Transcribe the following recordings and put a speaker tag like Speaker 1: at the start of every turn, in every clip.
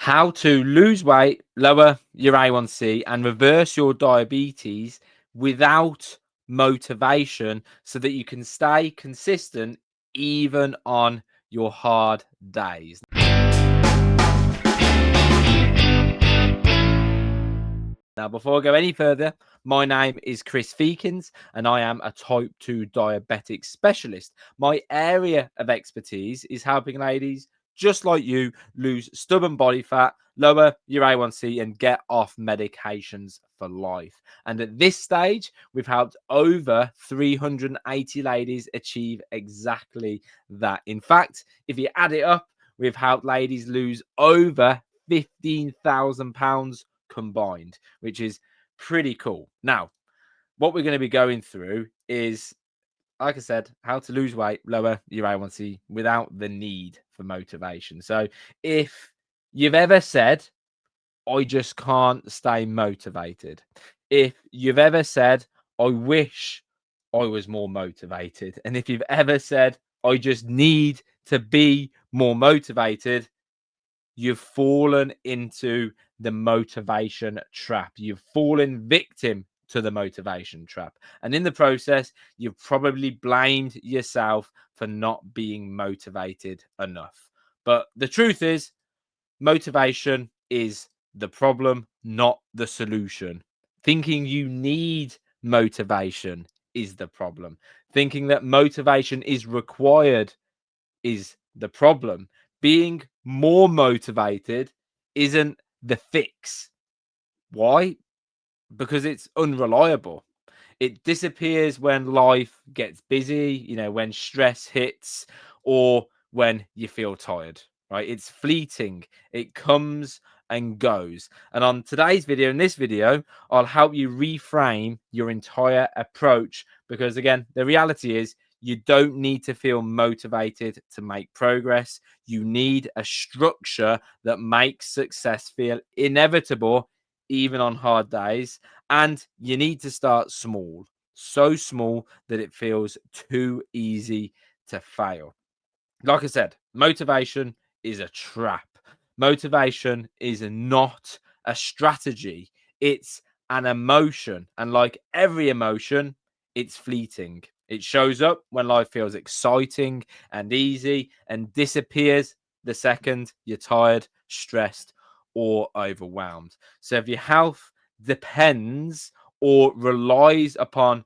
Speaker 1: how to lose weight, lower your A1C, and reverse your diabetes without motivation so that you can stay consistent even on your hard days. Now, before I go any further, my name is Chris Feekins and I am a type 2 diabetic specialist. My area of expertise is helping ladies just like you lose stubborn body fat, lower your A1C, and get off medications for life. And at this stage, we've helped over 380 ladies achieve exactly that. In fact, if you add it up, we've helped ladies lose over £15,000 combined, which is pretty cool. Now, what we're going to be going through is, like I said, how to lose weight, lower your A1C without the need for motivation. So if you've ever said, I just can't stay motivated, if you've ever said, I wish I was more motivated, and if you've ever said, I just need to be more motivated, you've fallen into the motivation trap. You've fallen victim to the motivation trap. And in the process, you've probably blamed yourself for not being motivated enough. But the truth is, motivation is the problem, not the solution. Thinking you need motivation is the problem. Thinking that motivation is required is the problem. Being more motivated isn't the fix. Why? Because it's unreliable. It disappears when life gets busy, when stress hits or when you feel tired, right? It's fleeting. It comes and goes. And on today's video, in this video, I'll help you reframe your entire approach because, again, the reality is you don't need to feel motivated to make progress. You need a structure that makes success feel inevitable, even on hard days. And you need to start small, so small that it feels too easy to fail. Like I said, motivation is a trap. Motivation is not a strategy, it's an emotion. And like every emotion, it's fleeting. It shows up when life feels exciting and easy and disappears the second you're tired, stressed, or overwhelmed. So if your health depends or relies upon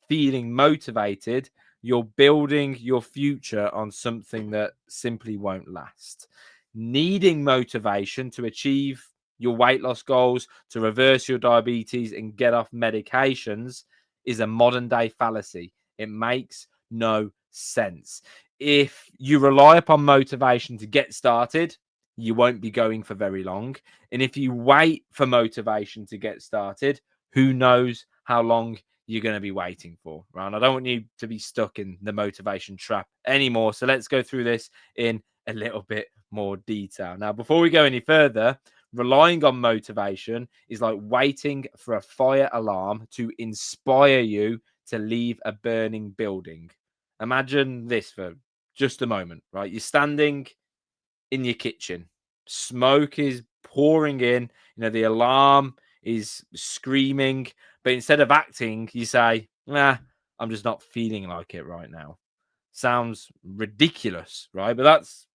Speaker 1: feeling motivated, you're building your future on something that simply won't last. Needing motivation to achieve your weight loss goals, to reverse your diabetes and get off medications is a modern day fallacy. It makes no sense. If you rely upon motivation to get started, you won't be going for very long. And if you wait for motivation to get started, who knows how long you're going to be waiting for, right? And I don't want you to be stuck in the motivation trap anymore. So let's go through this in a little bit more detail. Now, before we go any further, relying on motivation is like waiting for a fire alarm to inspire you to leave a burning building. Imagine this for just a moment, right? You're standing in your kitchen, smoke is pouring in, the alarm is screaming, but instead of acting, you say, nah, I'm just not feeling like it right now. Sounds ridiculous, right? But that's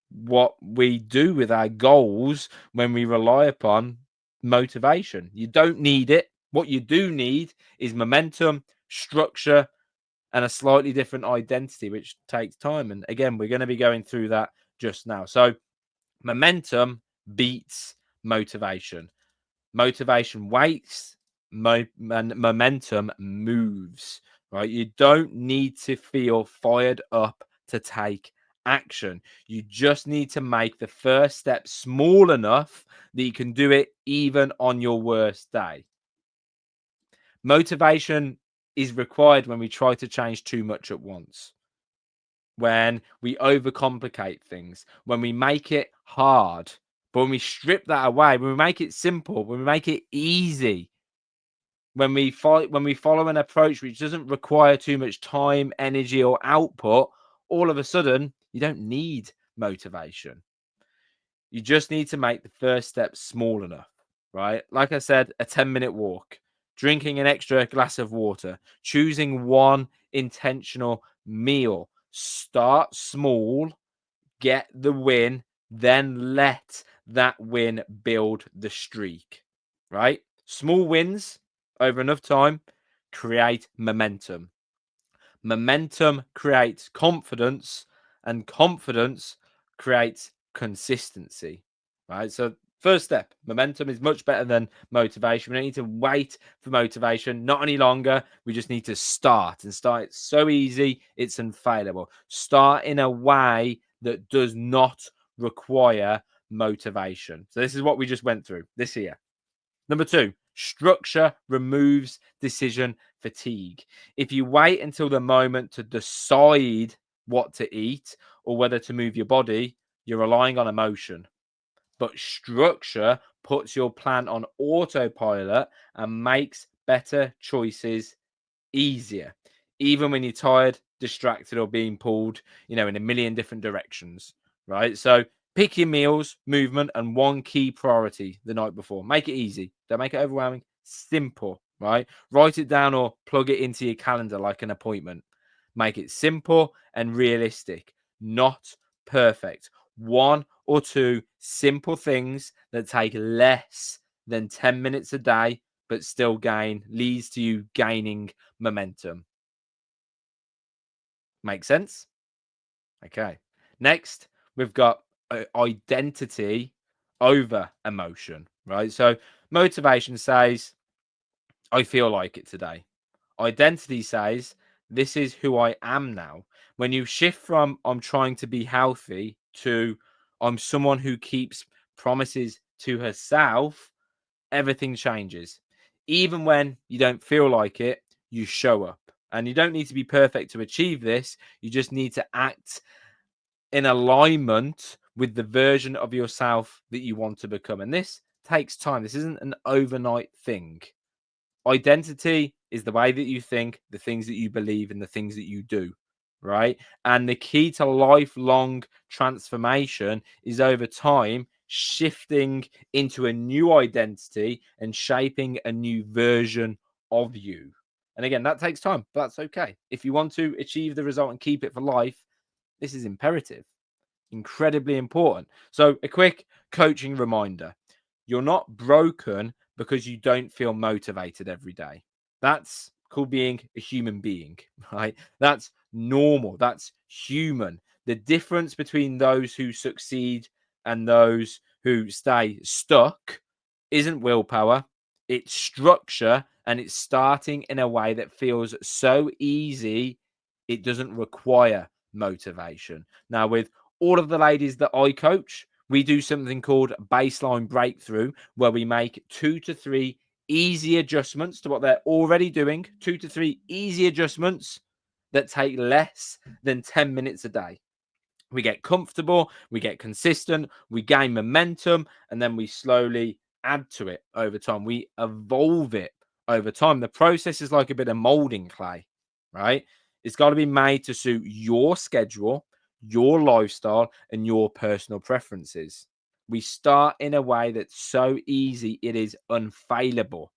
Speaker 1: what we do with our goals when we rely upon motivation. You don't need it. What you do need is momentum, structure, and a slightly different identity, which takes time. And again, we're going to be going through that just now. So momentum beats motivation. Motivation waits, momentum moves, right? You don't need to feel fired up to take action. You just need to make the first step small enough that you can do it even on your worst day. Motivation is required when we try to change too much at once, when we overcomplicate things, when we make it hard. But when we strip that away, when we make it simple, when we make it easy, when we follow an approach which doesn't require too much time, energy, or output, all of a sudden you don't need motivation. You just need to make the first step small enough, right? Like I said, a 10-minute walk, drinking an extra glass of water, choosing one intentional meal. Start small, get the win, then let that win build the streak, right? Small wins over enough time create momentum. Momentum creates confidence, and confidence creates consistency, right? So, first step, momentum is much better than motivation. We don't need to wait for motivation, not any longer. We just need to start, and start. It's so easy, it's unfailable. Start in a way that does not require motivation. So, this is what we just went through this year. Number two, structure removes decision fatigue. If you wait until the moment to decide what to eat or whether to move your body, you're relying on emotion. But structure puts your plan on autopilot and makes better choices easier, even when you're tired, distracted, or being pulled, in a million different directions, right? So pick your meals, movement, and one key priority the night before. Make it easy. Don't make it overwhelming. Simple, right? Write it down or plug it into your calendar like an appointment. Make it simple and realistic, not perfect. One or two simple things that take less than 10 minutes a day, but still leads to you gaining momentum. Make sense? Okay. Next, we've got identity over emotion, right? So motivation says, I feel like it today. Identity says, this is who I am now. When you shift from I'm trying to be healthy to I'm someone who keeps promises to herself, everything changes. Even when you don't feel like it, you show up. And you don't need to be perfect to achieve this. You just need to act in alignment with the version of yourself that you want to become. And this takes time. This isn't an overnight thing. Identity is the way that you think, the things that you believe, and the things that you do, right? And the key to lifelong transformation is over time shifting into a new identity and shaping a new version of you. And again, that takes time, but that's okay. If you want to achieve the result and keep it for life, this is imperative, incredibly important. So, a quick coaching reminder: you're not broken because you don't feel motivated every day. That's called being a human being, right? That's normal. That's human. The difference between those who succeed and those who stay stuck isn't willpower, it's structure, and it's starting in a way that feels so easy, it doesn't require motivation. Now, with all of the ladies that I coach, we do something called baseline breakthrough, where we make 2 to 3 easy adjustments to what they're already doing, 2 to 3 easy adjustments that take less than 10 minutes a day. We get comfortable, we get consistent, we gain momentum, and then we slowly add to it over time. We evolve it over time. The process is like a bit of molding clay, right? It's got to be made to suit your schedule, your lifestyle, and your personal preferences. We start in a way that's so easy, it is unfailable.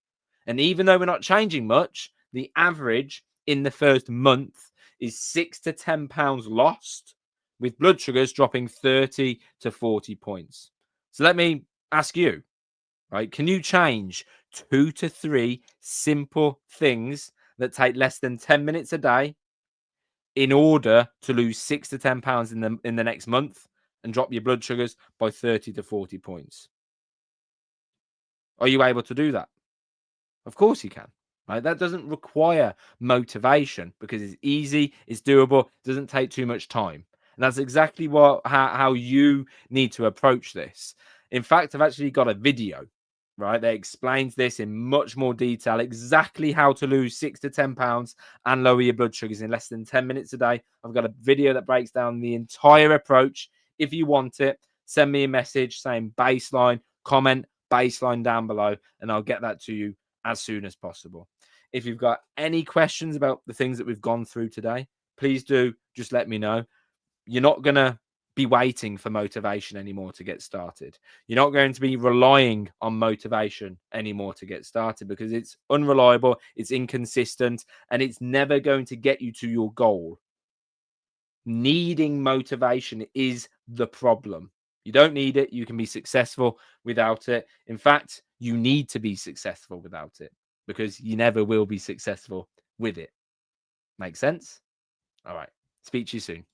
Speaker 1: And even though we're not changing much, the average in the first month is 6 to 10 pounds lost, with blood sugars dropping 30 to 40 points. So let me ask you, right? Can you change 2 to 3 simple things that take less than 10 minutes a day in order to lose 6 to 10 pounds in the next month and drop your blood sugars by 30 to 40 points? Are you able to do that? Of course you can. Right? That doesn't require motivation because it's easy, it's doable, doesn't take too much time. And that's exactly how you need to approach this. In fact, I've actually got a video, right, that explains this in much more detail, exactly how to lose 6 to 10 pounds and lower your blood sugars in less than 10 minutes a day. I've got a video that breaks down the entire approach. If you want it, send me a message saying baseline, comment baseline down below, and I'll get that to you as soon as possible. If you've got any questions about the things that we've gone through today, please do just let me know. You're not going to be waiting for motivation anymore to get started. You're not going to be relying on motivation anymore to get started because it's unreliable, it's inconsistent, and it's never going to get you to your goal. Needing motivation is the problem. You don't need it. You can be successful without it. In fact, you need to be successful without it because you never will be successful with it. Make sense? All right. Speak to you soon.